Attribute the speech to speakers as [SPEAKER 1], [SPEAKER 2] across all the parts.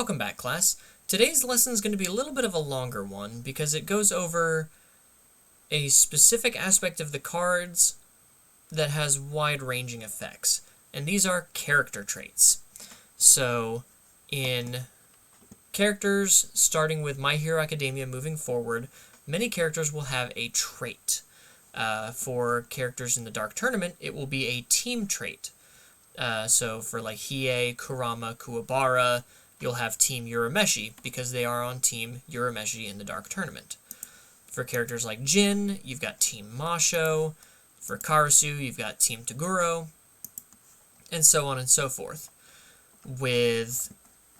[SPEAKER 1] Welcome back, class. Today's lesson is going to be a little bit of a longer one because it goes over a specific aspect of the cards that has wide-ranging effects, and these are character traits. So, in characters, starting with My Hero Academia moving forward, many characters will have a trait. For characters in the Dark Tournament, it will be a team trait. So for like Hiei, Kurama, Kuwabara, you'll have Team Urameshi because they are on Team Urameshi in the Dark Tournament. For characters like Jin, you've got Team Masho. For Karasu, you've got Team Toguro, and so on and so forth. With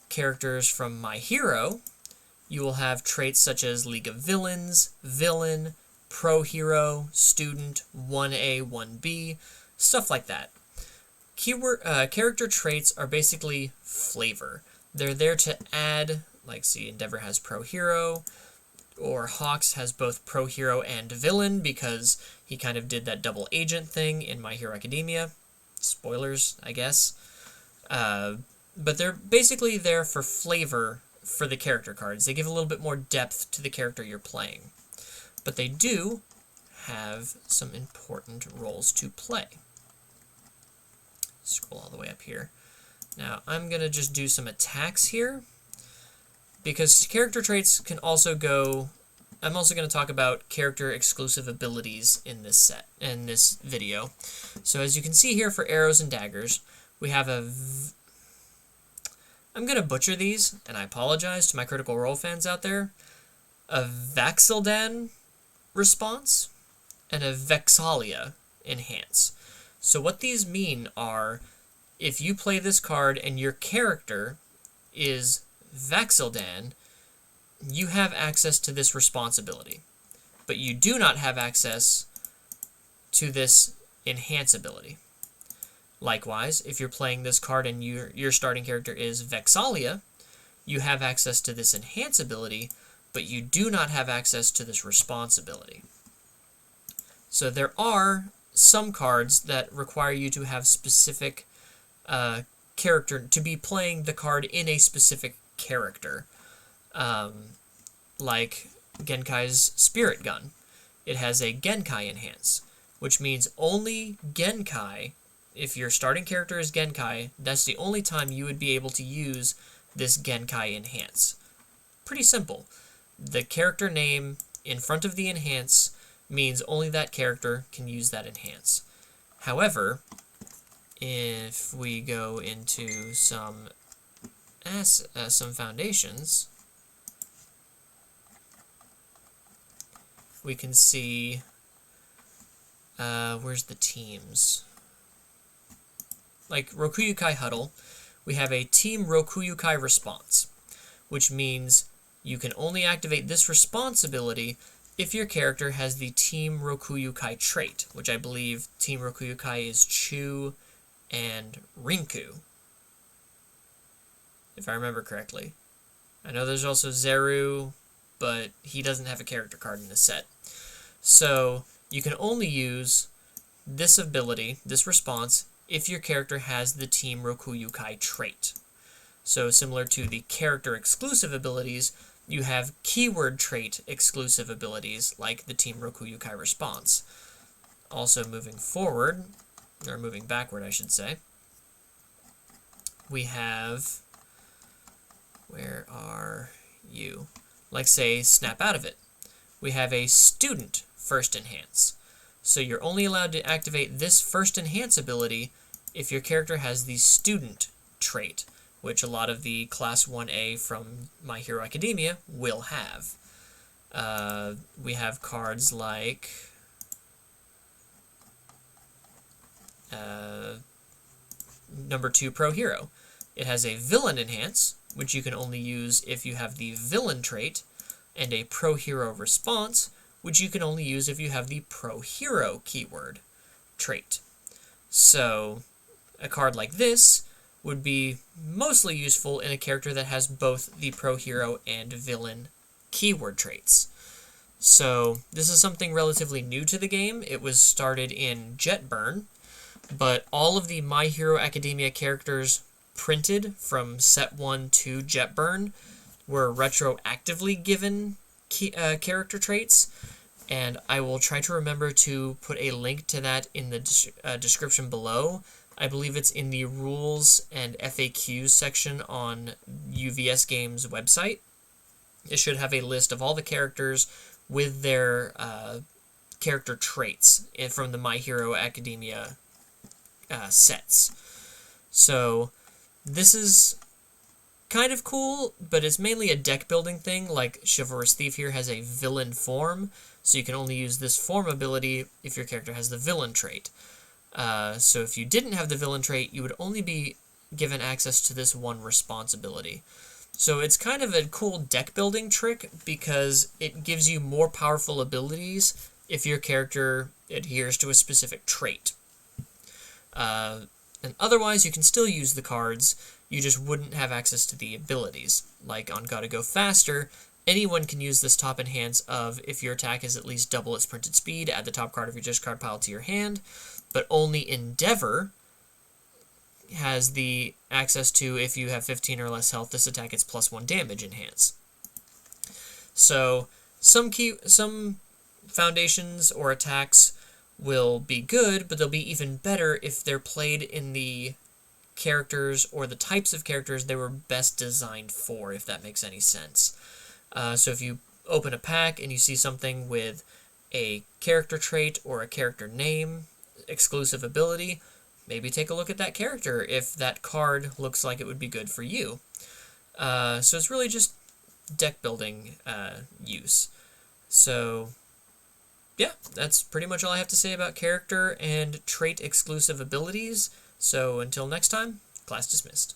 [SPEAKER 1] characters from My Hero, you will have traits such as League of Villains, Villain, Pro Hero, Student, 1A, 1B, stuff like that. Character traits are basically flavor. They're there to add, like, see, Endeavor has Pro Hero, or Hawks has both Pro Hero and Villain because he kind of did that double agent thing in My Hero Academia. Spoilers, I guess. But they're basically there for flavor for the character cards. They give a little bit more depth to the character you're playing. But they do have some important roles to play. Scroll all the way up here. Now, I'm going to just do some attacks here, because character traits can also go... I'm also going to talk about character-exclusive abilities in this video. So as you can see here for arrows and daggers, we have I'm going to butcher these, and I apologize to my Critical Role fans out there. A Vaxildan response and a Vexalia enhance. So what these mean are, if you play this card and your character is Vaxildan, you have access to this responsibility, but you do not have access to this enhance ability. Likewise, if you're playing this card and your starting character is Vexalia, you have access to this enhance ability, but you do not have access to this responsibility. So there are some cards that require you to have specific character, to be playing the card in a specific character. Like Genkai's Spirit Gun. It has a Genkai enhance, which means only Genkai, if your starting character is Genkai, that's the only time you would be able to use this Genkai enhance. Pretty simple. The character name in front of the enhance means only that character can use that enhance. However, if we go into some foundations, we can see, where's the teams? Like Rokuyukai Huddle, we have a Team Rokuyukai response, which means you can only activate this responsibility if your character has the Team Rokuyukai trait, which I believe Team Rokuyukai is Chu and Rinku, if I remember correctly. I know there's also Zeru, but he doesn't have a character card in the set. So you can only use this ability, this response, if your character has the Team Rokuyukai trait. So similar to the character exclusive abilities, you have keyword trait exclusive abilities like the Team Rokuyukai response. Also moving forward, or moving backward I should say, we have, where are you? Like say Snap Out of It. We have a student first enhance. So you're only allowed to activate this first enhance ability if your character has the student trait, which a lot of the Class 1A from My Hero Academia will have. We have cards like number 2 Pro Hero. It has a Villain enhance, which you can only use if you have the Villain trait, and a Pro Hero response, which you can only use if you have the Pro Hero keyword trait. So a card like this would be mostly useful in a character that has both the Pro Hero and Villain keyword traits. So this is something relatively new to the game. It was started in Jetburn, but all of the My Hero Academia characters printed from Set 1 to Jetburn were retroactively given character traits, and I will try to remember to put a link to that in the description below. I believe it's in the rules and FAQs section on UVS Games' website. It should have a list of all the characters with their character traits from the My Hero Academia sets. So this is kind of cool, but it's mainly a deck building thing. Like Chivalrous Thief here has a villain form, so you can only use this form ability if your character has the villain trait. So if you didn't have the villain trait, you would only be given access to this one responsibility. So it's kind of a cool deck building trick because it gives you more powerful abilities if your character adheres to a specific trait. And otherwise, you can still use the cards, you just wouldn't have access to the abilities. Like on Gotta Go Faster, anyone can use this top enhance of if your attack is at least double its printed speed, add the top card of your discard pile to your hand, but only Endeavor has the access to if you have 15 or less health, this attack gets +1 damage enhance. So some foundations or attacks will be good, but they'll be even better if they're played in the characters or the types of characters they were best designed for, if that makes any sense. So if you open a pack and you see something with a character trait or a character name, exclusive ability, maybe take a look at that character if that card looks like it would be good for you. So it's really just deck building use. So yeah, that's pretty much all I have to say about character and trait exclusive abilities. So until next time, class dismissed.